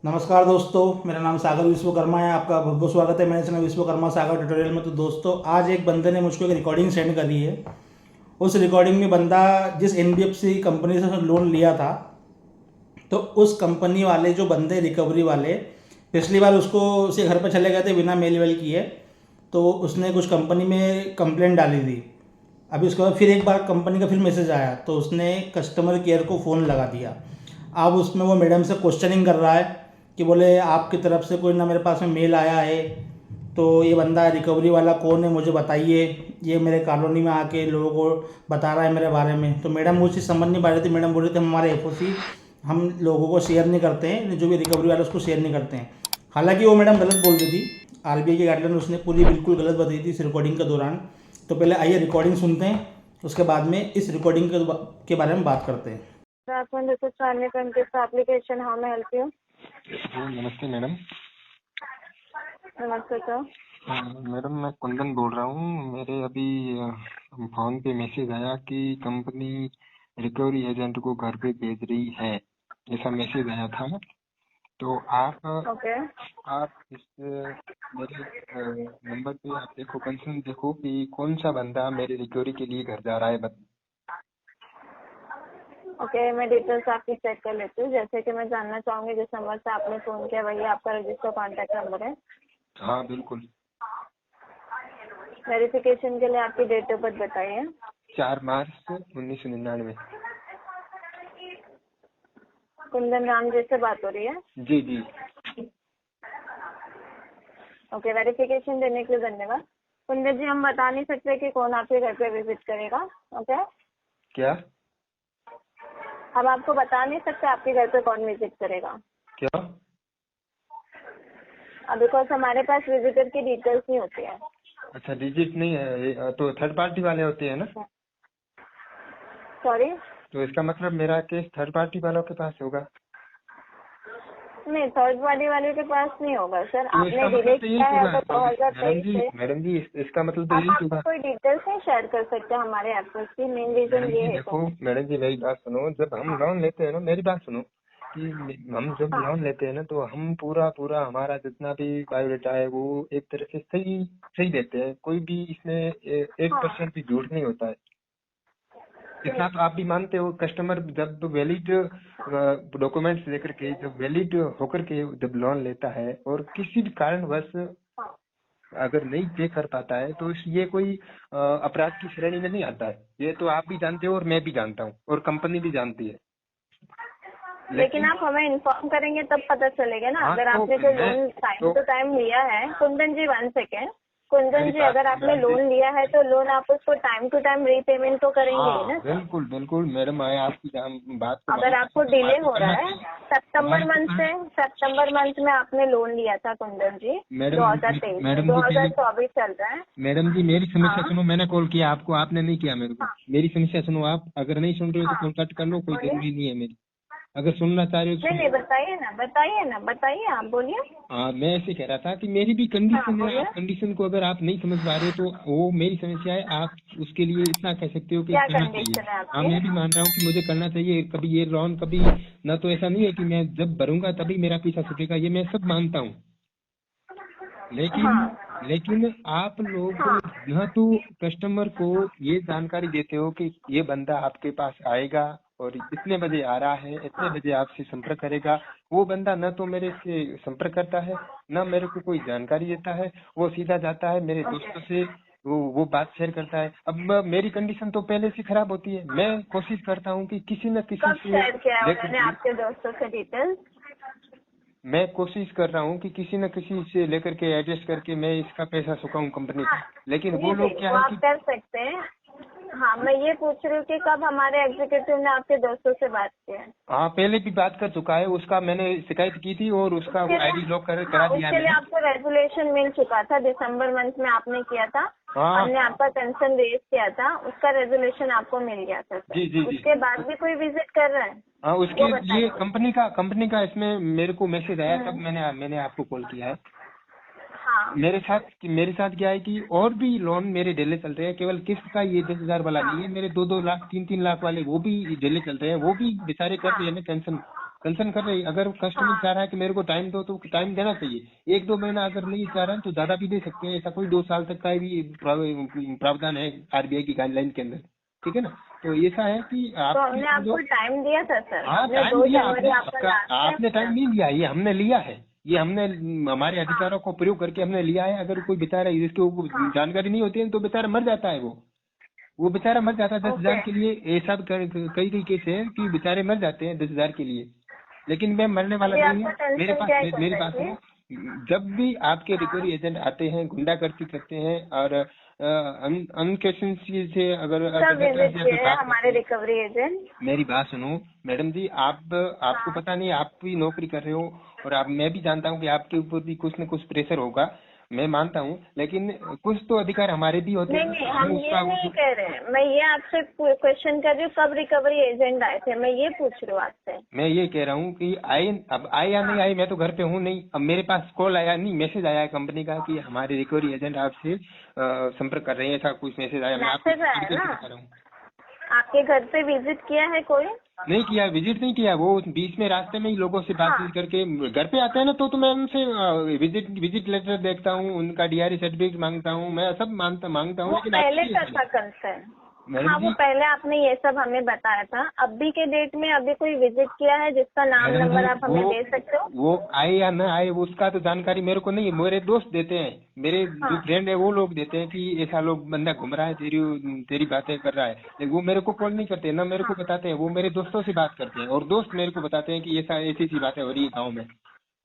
नमस्कार दोस्तों, मेरा नाम सागर विश्वकर्मा है। आपका बहुत बहुत स्वागत है मेरे चैनल विश्वकर्मा सागर ट्यूटोरियल में। तो दोस्तों, आज एक बंदे ने मुझको एक रिकॉर्डिंग सेंड करी है। उस रिकॉर्डिंग में बंदा जिस एनबीएफसी कंपनी से उसने लोन लिया था, तो उस कंपनी वाले जो बंदे रिकवरी वाले पिछली बार उसको उसके घर पर चले गए थे बिना मेल वेल किए, तो उसने कुछ कंपनी में कंप्लेंट डाली थी। अभी उसके बाद फिर एक बार कंपनी का फिर मैसेज आया, तो उसने कस्टमर केयर को फ़ोन लगा दिया। अब उसमें वो मैडम से क्वेश्चनिंग कर रहा है कि बोले आपकी तरफ से कोई ना मेरे पास में मेल आया है, तो ये बंदा रिकवरी वाला कौन है मुझे बताइए, ये मेरे कॉलोनी में आके लोगों को बता रहा है मेरे बारे में। तो मैडम मुझे समझ नहीं पा रही थी। मैडम बोल रही थी हमारे एफओसी हम लोगों को शेयर नहीं करते हैं, जो भी रिकवरी वाले उसको शेयर नहीं करते हैं। हालांकि वो मैडम गलत बोल रही थी। आरबीआई की गाइडलाइन उसने पूरी बिल्कुल गलत बताई थी इस रिकॉर्डिंग के दौरान। तो पहले आइए रिकॉर्डिंग सुनते हैं, उसके बाद में इस रिकॉर्डिंग के बारे में बात करते हैं। This is Chanya from this application. How may I help you? जी नमस्ते मैडम। नमस्ते सर। मैडम मैं कुंदन बोल रहा हूँ। मेरे अभी फोन पे मैसेज आया कि कंपनी रिकवरी एजेंट को घर पे भेज रही है, ऐसा मैसेज आया था। तो ओके आप इस मेरे नंबर पे आप देखो, कंसर्न देखो कि कौन सा बंदा मेरे रिकवरी के लिए घर जा रहा है। ओके, मैं डिटेल्स आपकी चेक कर लेती हूँ। जैसे कि मैं जानना चाहूँगी जिस नंबर से आपने फ़ोन किया वही आपका रजिस्टर कॉन्टैक्ट नंबर है? हाँ बिल्कुल। वेरिफिकेशन के लिए आपकी डेट ऑफ बर्थ बताइए। 4 मार्च 1999। कुंदन राम जी से बात हो रही है? जी जी। ओके, वेरिफिकेशन देने के लिए धन्यवाद। कुंदन जी, हम बता नहीं सकते कि कौन आपके घर पे विजिट करेगा। ओके, क्या हम आपको बता नहीं सकते आपके घर पे कौन विजिट करेगा। क्या? बिकॉज हमारे पास विजिटर की डिटेल्स नहीं होती है। अच्छा, डिजिट नहीं है तो थर्ड पार्टी वाले होते हैं ना। सॉरी? तो इसका मतलब मेरा केस थर्ड पार्टी वालों के पास होगा। नहीं, थर्ड पार्टी वाले के पास नहीं होगा सर। तो इसका आपने मतलब डिलीट तो यही किया है होगा तो 2023 से। मैडम जी इसका मतलब तो आप यही होगा। कोई डिटेल्स नहीं शेयर कर सकते हमारे एप्स की। मेन रीजन मैडम ये जी है देखो, सर। मैडम जी मेरी बात सुनो। जब हम हाँ लोन लेते हैं ना, मेरी बात सुनो कि हम जब हाँ लोन लेते हैं ना, तो हम पूरा पूरा हमारा जितना भी बायोडाटा है वो एक तरह से सही सही देते हैं। कोई भी इसमें 1% भी झूठ नहीं होता है। इतना तो आप भी मानते हो। कस्टमर जब वैलिड डॉक्यूमेंट्स लेकर के, जब वैलिड होकर के जब लोन लेता है और किसी भी कारणवश हाँ अगर नहीं पे कर पाता है, तो ये कोई अपराध की श्रेणी में नहीं आता है। ये तो आप भी जानते हो और मैं भी जानता हूँ और कंपनी भी जानती है। लेकिन आप हमें इन्फॉर्म करेंगे तब पता चलेगा ना। हाँ, अगर तो आपने कोई मैं लोन टाइम तो टू टाइम लिया है। कुंदन जी 1 सेकेंड। कुंदन मेरी जी, बात अगर आपने मैडम जी। लोन लिया है तो लोन आप उसको टाइम टू टाइम रीपेमेंट तो करेंगे ही हाँ ना सर। बिल्कुल बिल्कुल मैडम, मैं आपकी बात को अगर मानता हूँ, आपको तो डिले बात तो हो रहा करना है, चाहिए। सितंबर हमारे को मंथ से, सितंबर मंथ में आपने लोन लिया था कुंदन जी मैडम 2023 में, मैडम जी मेरी 2024 चल रहा है। मैडम जी मेरी समस्या हाँ सुनो। मैंने कॉल किया आपको, आपने नहीं किया मेरे को। हाँ मेरी समस्या सुनो। आप अगर नहीं सुन रहे हो तो हाँ, फोन कट कर लो, कोई बोलिए। जरूरी नहीं है मेरी। अगर सुनना चाह रहे हो तो नहीं नहीं, सुनो। बताइए ना, बताइए ना, बताइए, आप बोलिए। हाँ, मैं ऐसे कह रहा था कि मेरी भी हाँ कंडीशन है। बोलिए। आप कंडीशन को अगर आप नहीं समझ पा रहे हो तो वो मेरी समस्या है। आप उसके लिए इतना कह सकते हो कि क्या करना चाहिए। कंडीशन है हाँ, आपकी? मैं भी मान रहा हूँ कि मुझे करना चाहिए। कभी ये लोन कभी ना, तो ऐसा नहीं है कि मैं जब भरूंगा तभी मेरा पीछा छूटेगा, ये मैं सब मानता हूँ। लेकिन हाँ लेकिन आप लोग हाँ न तो कस्टमर को ये जानकारी देते हो कि ये बंदा आपके पास आएगा और इतने बजे आ रहा है, इतने हाँ बजे आपसे संपर्क करेगा। वो बंदा न तो मेरे से संपर्क करता है, न मेरे को कोई जानकारी देता है। वो सीधा जाता है मेरे ओके। दोस्तों से, वो बात शेयर करता है। अब मेरी कंडीशन तो पहले से खराब होती है। मैं कोशिश करता हूँ कि किसी न किसी कब से शेयर किया है लेकर उन्होंने के, आपके दोस्तों से डिटेल्स? मैं कोशिश कर रहा हूँ कि किसी न किसी से लेकर के एडजस्ट करके मैं इसका पैसा चुकाऊं कंपनी हाँ का। लेकिन जी वो जी, लोग क्या वो है आप कि कर सकते हैं। हाँ, मैं ये पूछ रही हूँ कि कब हमारे एग्जीक्यूटिव ने आपके दोस्तों से बात की है? हाँ, पहले भी बात कर चुका है। उसका मैंने शिकायत की थी और उसका उसके लिए, आईडी ब्लॉक हाँ, करा दिया उसके लिए मैंने। आपको रेजुलेशन मिल चुका था। दिसंबर मंथ में आपने किया था। हाँ हमने आपका कंसर्न रेज किया था, उसका रेजुलेशन आपको मिल गया था जी जी सर। जी। उसके बाद भी कोई विजिट कर रहा है? हाँ, वो उसके लिए बताइए। कंपनी का इसमें मेरे को मैसेज आया, तब हम्म, मैंने आपको कॉल किया है। हाँ मेरे साथ क्या है कि और भी लोन मेरे डेले चल रहे हैं। केवल किस्त का ये 10,000 वाला हाँ नहीं है। मेरे 2-2 लाख 3-3 लाख वाले वो भी डेले चल रहे हैं। वो भी बेचारे कर हाँ रहे हैं ना टेंशन। कंसर्न कर रही है। अगर कस्टमर चाह रहा है कि मेरे को टाइम दो तो टाइम देना चाहिए। 1-2 महीना अगर नहीं चाह रहा है तो ज्यादा भी दे सकते हैं, ऐसा कोई 2 साल तक का भी प्रावधान है आरबीआई की गाइडलाइन के अंदर, ठीक है ना। तो ऐसा है कि तो आप हमने आपको टाइम दिया था सर। हाँ हमने टाइम 2 दिया जनवरी आपने, आपका लास्ट आपने टाइम नहीं लिया, ये हमने लिया है, ये हमने हमारे अधिकारों को प्रयोग करके हमने लिया है। अगर कोई बेचारा इसके ऊपर जानकारी नहीं होती है तो बेचारा मर जाता है, वो बेचारा मर जाता है 10,000 के लिए। ऐसा कई केस है कि बेचारे मर जाते हैं 10,000 के लिए, लेकिन मैं मरने वाला नहीं हूँ। मेरे पास में जब भी आपके रिकवरी एजेंट आते हैं गुंडागर्दी करते हैं और अनकेशनसी से अगर हमारे रिकवरी एजेंट। मेरी बात सुनो मैडम जी, आपको पता नहीं, आप भी नौकरी कर रहे हो और मैं भी जानता हूँ कि आपके ऊपर भी कुछ न कुछ प्रेशर होगा, मैं मानता हूँ, लेकिन कुछ तो अधिकार हमारे भी होते हैं। नहीं, हम ये नहीं कह रहे हैं। मैं ये आपसे क्वेश्चन कर रही हूँ, कब रिकवरी एजेंट आए थे, मैं ये पूछ रही हूँ आपसे। मैं ये कह रहा हूँ कि अब आए या नहीं आए, मैं तो घर पे हूँ नहीं। अब मेरे पास कॉल आया नहीं, मैसेज आया है कंपनी का कि हमारे रिकवरी एजेंट आपसे संपर्क कर रहे हैं, ऐसा कुछ मैसेज आया। मैं आपको बता रहा हूँ। आपके घर पे विजिट किया है कोई? नहीं किया, विजिट नहीं किया। वो बीच में रास्ते में ही लोगों से बातचीत करके घर पे आते हैं ना, तो मैं उनसे विजिट लेटर देखता हूँ, उनका डीआरई सर्टिफिकेट मांगता हूँ, मैं सब मांगता हूँ। लेकिन पहले का था कंसर्न। हाँ, वो पहले आपने ये सब हमें बताया था। अभी के डेट में अभी कोई विजिट किया है जिसका नाम नंबर आप हमें दे सकते हो? वो आए या न आए वो उसका तो जानकारी मेरे को नहीं है, मेरे दोस्त देते हैं, मेरे जो फ्रेंड है वो लोग देते हैं कि ऐसा लोग बंदा घूम रहा है, तेरी बातें कर रहा है। लेकिन वो मेरे को कॉल नहीं करते, ना मेरे को बताते हैं, वो मेरे दोस्तों से बात करते हैं और दोस्त मेरे को बताते हैं कि ऐसी बातें हो रही है गाँव में।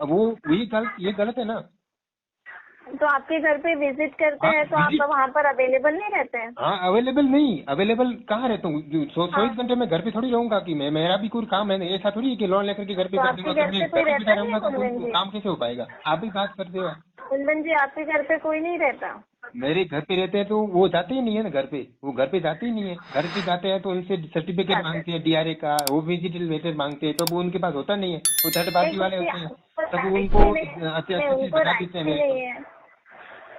अब वो ये गलत है ना। तो आपके घर पे विजिट करते हैं तो आप वहाँ पर अवेलेबल नहीं रहते हैं? हाँ, अवेलेबल कहाँ रहता हूँ? 24 घंटे मैं घर पे थोड़ी रहूंगा कि मेरा भी कोई काम है। ऐसा थोड़ी है कि लोन लेकर के घर पे कर दूंगा, रहूंगा तो काम कैसे हो पाएगा? आप भी बात करते हो। कुंदन जी, आपके घर पे कोई नहीं रहता? मेरे घर पे रहते हैं तो वो जाते ही नहीं है ना घर पे, वो घर पे जाते ही नहीं है। घर पे जाते हैं तो उनसे सर्टिफिकेट मांगते हैं डीआरए का, वो विजिट लेटर मांगते हैं, तो वो उनके पास होता नहीं है, वो थर्ड पार्टी वाले होते हैं, तब उनको अच्छे बता देते हैं।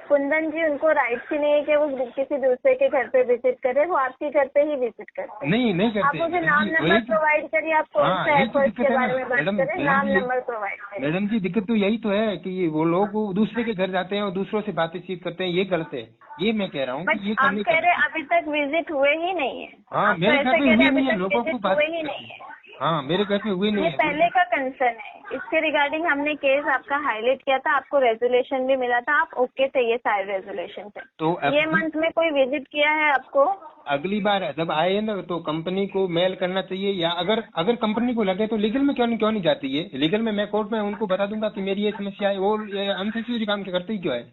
कुंदन जी, उनको राइट ही नहीं है कि वो किसी दूसरे के घर पे विजिट करे, वो आपके घर पे ही विजिट करते हैं। नहीं करते। आप मुझे नाम नंबर प्रोवाइड करिए, आप कौन सा है इसके बारे में बात करें, नाम नंबर प्रोवाइड करें। मैडम जी, दिक्कत तो यही तो है कि वो लोग दूसरे के घर जाते हैं और दूसरों से बातचीत करते हैं, ये गलत है। ये मैं कह रहा हूँ। आप कह रहे अभी तक विजिट हुए ही नहीं है? हाँ, मेरे घर पे हुए नहीं है, लोगों को हुए ही नहीं है। हाँ, मेरे घर पे हुए नहीं है। ये पहले का कंसर्न है, इसके रिगार्डिंग हमने केस आपका हाईलाइट किया था, आपको रेजोल्यूशन भी मिला था, आप ओके थे ये सारे रेजोल्यूशन पे। तो ये मंथ में कोई विजिट किया है आपको? अगली बार जब आए ना तो कंपनी को मेल करना चाहिए, या अगर कंपनी को लगे तो लीगल में क्यों नहीं जाती है? लीगल में मैं कोर्ट में उनको बता दूंगा कि मेरी ये समस्या है, वो अनसेसरी काम करते ही क्यों है?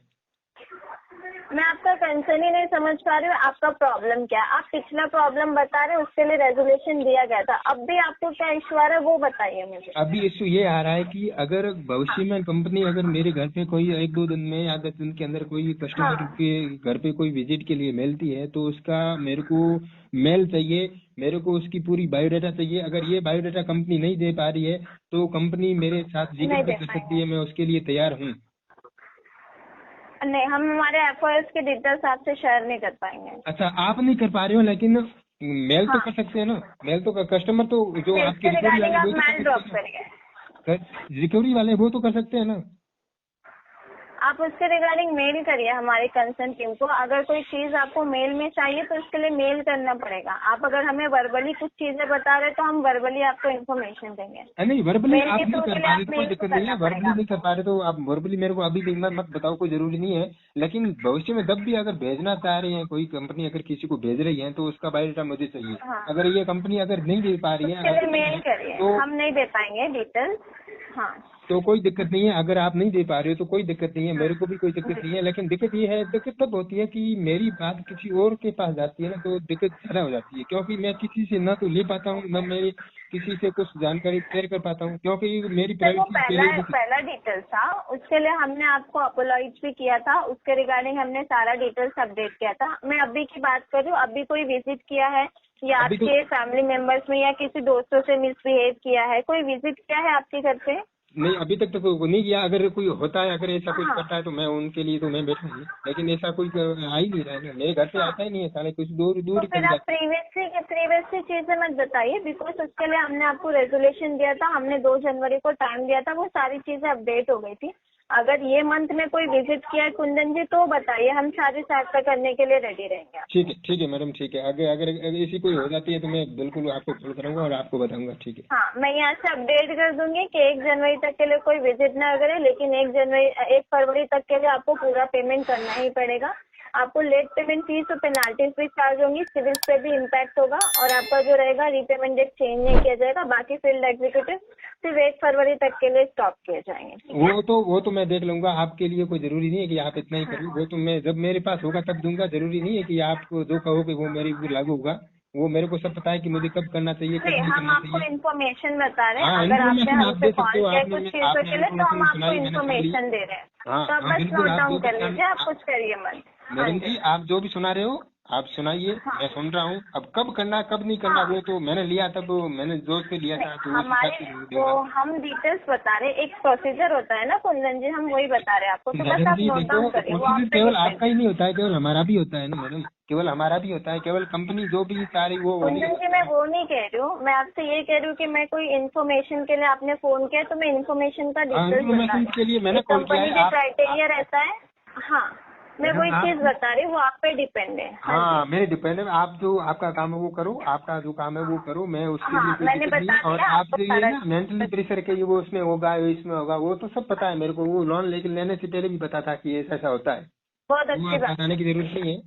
मैं आपका कंसर्न ही नहीं समझ पा रही हूँ, आपका प्रॉब्लम क्या? आप पिछला प्रॉब्लम बता रहे हैं, उसके लिए रेजोल्यूशन दिया गया था, अब भी आपको क्या इश्यू आ रहा है वो बताइए मुझे। अभी इश्यू ये आ रहा है कि अगर भविष्य में कंपनी अगर मेरे घर पे कोई 1-2 दिन में या 10 दिन के अंदर कोई कस्टमर के घर पे कोई विजिट के लिए मिलती है तो उसका मेरे को मेल चाहिए, मेरे को उसकी पूरी बायोडाटा चाहिए। अगर ये बायोडाटा कंपनी नहीं दे पा रही है तो कंपनी मेरे साथ लीगल भी कर सकती है, मैं उसके लिए तैयार हूँ। नहीं, हम हमारे एफआईआर के डिटेल्स आपसे शेयर नहीं कर पाएंगे। अच्छा, आप नहीं कर पा रहे हो, लेकिन मेल तो कर सकते हैं ना। मेल तो कस्टमर तो जो आपके रिकवरी वाले वो तो कर सकते हैं ना। आप उसके रिगार्डिंग मेल करिए हमारी कंसर्न टीम को। अगर कोई चीज आपको मेल में चाहिए तो उसके लिए मेल करना पड़ेगा। आप अगर हमें वर्बली कुछ चीजें बता रहे तो हम वर्बली आपको इन्फॉर्मेशन देंगे। नहीं, वर्बली आप नहीं कर पा रहे तो कोई दिक्कत नहीं है। वर्बली नहीं कर पा रहे तो आप वर्बली मेरे को अभी भी मत बताओ, कोई जरूरी नहीं है। लेकिन भविष्य में जब भी अगर भेजना चाह रही है कोई कंपनी, अगर किसी को भेज रही है तो उसका बायोडाटा मुझे चाहिए। अगर ये कंपनी अगर नहीं दे पा रही है मेल करिए, हम नहीं दे पाएंगे डिटेल्स। हाँ, तो कोई दिक्कत नहीं है। अगर आप नहीं दे पा रहे हो तो कोई दिक्कत नहीं है, मेरे को भी कोई दिक्कत नहीं है। लेकिन दिक्कत ये है, दिक्कत तब होती है कि मेरी बात किसी और के पास जाती है ना, तो दिक्कत ज्यादा हो जाती है, क्योंकि मैं किसी से ना तो ले पाता हूँ, ना मेरी किसी से कुछ जानकारी शेयर कर पाता हूँ, क्योंकि मेरी प्राइवेसी पहला डिटेल्स था। उसके लिए हमने आपको अपोलॉइज भी किया था, उसके रिगार्डिंग हमने सारा डिटेल्स अपडेट किया था। मैं अभी की बात कर रही हूँ, अभी कोई विजिट किया है या आपके फैमिली मेंबर्स में या किसी दोस्तों से मिसबिहेव किया है, कोई विजिट किया है आपके घर पे? नहीं अभी तक तो कोई नहीं किया। अगर कोई होता है, अगर ऐसा कुछ हाँ। करता है तो मैं उनके लिए तो मैं बैठूंगी, लेकिन ऐसा कोई आ ही नहीं रहा है ना। मेरे घर पे आता ही नहीं है साले, कुछ दूर दूर तो ही फिर चले आप जाते प्रीवियसली चीजें मत बताइए, बिकॉज उसके लिए हमने आपको रेजोल्यूशन दिया था, हमने 2 जनवरी को टाइम दिया था, वो सारी चीजें अपडेट हो गई थी। अगर ये मंथ में कोई विजिट किया है कुंदन जी तो बताइए, हम सारी सहायता करने के लिए रेडी रहेंगे। ठीक है मैडम, ठीक है। अगर अगर अगर ऐसी कोई हो जाती है तो मैं बिल्कुल आपको कॉल करूंगा और आपको बताऊंगा, ठीक है। हाँ, मैं यहाँ से अपडेट कर दूंगी कि 1 जनवरी तक के लिए कोई विजिट ना करे, लेकिन 1 फरवरी तक के लिए आपको पूरा पेमेंट करना ही पड़ेगा। आपको लेट पेमेंट फीस और पेनाल्टीज भी चार्ज होंगी, सिविल पे भी इम्पैक्ट होगा, और आपका जो रहेगा रीपेमेंट डेट चेंज नहीं किया जाएगा। बाकी फील्ड एग्जीक्यूटिव सिर्फ 1 फरवरी तक के लिए स्टॉप किए जाएंगे। वो तो मैं देख लूंगा। आपके लिए कोई जरूरी नहीं है कि आप इतना ही करिए। वो तो मैं जब मेरे पास होगा तब दूंगा। जरूरी नहीं है कि आपको जो कहो कि वो मेरे ऊपर लागू होगा। वो मेरे को सब पता है कि मुझे कब करना चाहिए, कब नहीं, नहीं हम करना आपको चाहिए। इन्फॉर्मेशन बता रहे हैं। हाँ, अगर आपने इन्फॉर्मेशन आप हमसे दे कॉल सकते हो। किया आपने कुछ चीजों आपने के लिए तो हम इन्फॉर्मेशन आपको सुनाई, मैंने सुन ली। इन्फॉर्मेशन दे रहे हैं, हाँ तो आप हाँ बस बिल्कुल। नोट आप डाउन जो कर भी लीजिए, आप कुछ करिए मत। हाँ मैडम जी, जी। आप जो भी सुना रहे हो आप सुनाइए, हाँ। मैं सुन रहा हूँ। अब कब करना कब नहीं करना, हाँ। वो तो मैंने लिया तब मैंने जोश पे लिया था, तो उस हिसाब से वो दूंगा। हम डिटेल्स बता रहे, एक प्रोसीजर होता है ना कुंदन जी, हम वही बता रहे हैं आपको, तो बस मैडम आप जी नोट देखो, डाउन करिए, वो आप प्रोसीजर पे केवल डिपेंड आपका है। ही नहीं होता है, केवल हमारा भी होता है ना मैडम। केवल हमारा भी होता है, केवल कंपनी जो भी सारी वो होगी। कुंदन जी, मैं वो नहीं कह रही हूँ, मैं आपसे ये कह रही हूँ कि मैं कोई इन्फॉर्मेशन के लिए आपने फोन किया तो मैं इन्फॉर्मेशन का डिटेल्स बता इन्फॉर्मेशन के लिए मैंने रही। कॉल किया कंपनी है। के आप क्राइटेरिया रहता है। हाँ, मैं वही चीज बता रही हूँ, वो आप पे डिपेंड है। हाँ मेरे डिपेंड है। आप जो आपका काम है वो करो, आपका जो काम है वो करो, मैं उसके लिए हाँ, कोई मैंने दिक्कत नहीं बता है। और दिया आप आपको जो ये सारा। ना मेंटली प्रेशर के ये वो उसमें होगा इसमें होगा, वो तो सब पता है मेरे को। वो लोन लेने से पहले भी पता था कि ऐसा ऐसा होता है। बहुत वो अच्छी आप बात। बताने की जरूरत नहीं है,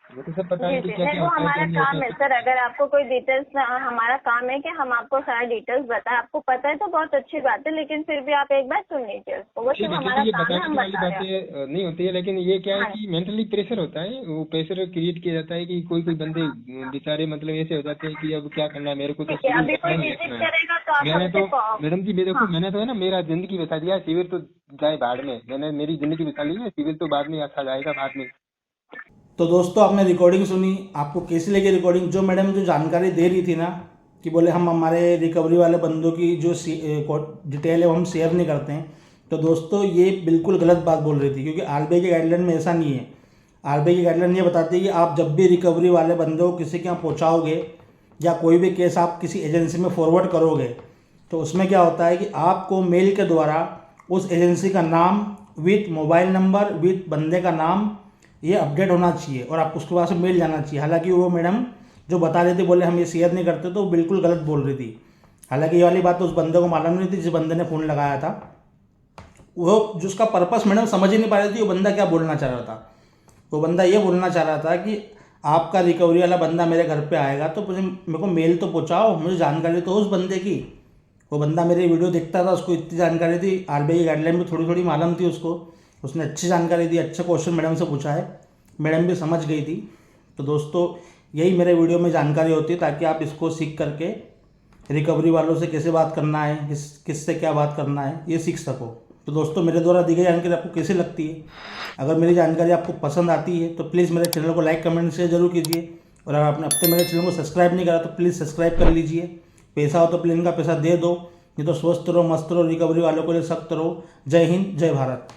वो तो सब पता है जी कि जी, क्या नहीं क्या वो होता है, क्या हमारा नहीं काम होता है है। सर, अगर आपको कोई डिटेल्स, हमारा काम है कि हम आपको सारा डिटेल्स बताएं। आपको पता है तो बहुत अच्छी बात है, लेकिन फिर भी आप एक बार सुन लीजिए उसको, वो सिर्फ ठीक हमारा है, ये काम है, बताने हम की वाली बता रहे हैं। बातें नहीं होती है, लेकिन ये क्या है हाँ कि मेंटली प्रेशर होता है। वो प्रेशर क्रिएट किया जाता है कि कोई कोई बंदे बेचारे मतलब ऐसे हो जाते हैं कि अब क्या करना है, मेरे को तो ठीक है, सिविल अभी कोई नहीं विजिट देखना है। करेगा तो आप मैंने हमसे तो मैडम जी देखो, हाँ। मैंने तो है ना मेरा जिंदगी बता दिया। सिविल तो जाए भाड़ में, मैंने मेरी जिंदगी बता ली है। सिविल तो बाद में अच्छा जाएगा बाद में। तो दोस्तों आपने रिकॉर्डिंग सुनी, आपको कैसी लगी रिकॉर्डिंग? जो मैडम जो जानकारी दे रही थी ना कि बोले हम हमारे रिकवरी वाले बंदों की जो डिटेल है वो हम शेयर नहीं करते हैं, तो दोस्तों ये बिल्कुल गलत बात बोल रही थी, क्योंकि आरबीआई के गाइडलाइन में ऐसा नहीं है। आरबीआई की गाइडलाइन ये बताती है कि आप जब भी रिकवरी वाले बंदों को किसी के यहाँ पहुँचाओगे या कोई भी केस आप किसी एजेंसी में फॉरवर्ड करोगे, तो उसमें क्या होता है कि आपको मेल के द्वारा उस एजेंसी का नाम विथ मोबाइल नंबर विथ बंदे का नाम ये अपडेट होना चाहिए और आप उसके पास मेल जाना चाहिए। हालांकि वो मैडम जो बता रही थी बोले हम ये शेयर नहीं करते, तो वो बिल्कुल गलत बोल रही थी। हालांकि ये वाली बात तो उस बंदे को मालूम नहीं थी जिस बंदे ने फ़ोन लगाया था। वो जिसका पर्पस मैडम समझ ही नहीं पा रही थी वो बंदा क्या बोलना चाह रहा था। वो बंदा ये बोलना चाह रहा था कि आपका रिकवरी वाला बंदा मेरे घर पे आएगा तो मुझे मेरे को मेल तो पहुँचाओ, मुझे जानकारी तो उस बंदे की। वो बंदा मेरी वीडियो देखता था, उसको इतनी जानकारी थी, आरबीआई की गाइडलाइन में थोड़ी थोड़ी मालूम थी उसको। उसने अच्छी जानकारी दी, अच्छा क्वेश्चन मैडम से पूछा है, मैडम भी समझ गई थी। तो दोस्तों यही मेरे वीडियो में जानकारी होती है, ताकि आप इसको सीख करके रिकवरी वालों से कैसे बात करना है, किससे क्या बात करना है, ये सीख सको। तो दोस्तों मेरे द्वारा दी गई जानकारी आपको कैसी लगती है? अगर मेरी जानकारी आपको पसंद आती है तो प्लीज़ मेरे चैनल को लाइक कमेंट शेयर जरूर कीजिए, और अगर आपने अब तक मेरे चैनल को सब्सक्राइब नहीं करा तो प्लीज़ सब्सक्राइब कर लीजिए। पैसा हो तो प्लेन का पैसा दे दो, नहीं तो स्वस्थ रहो, मस्त रहो, रिकवरी वालों के लिए सख्त रहो। जय हिंद, जय भारत।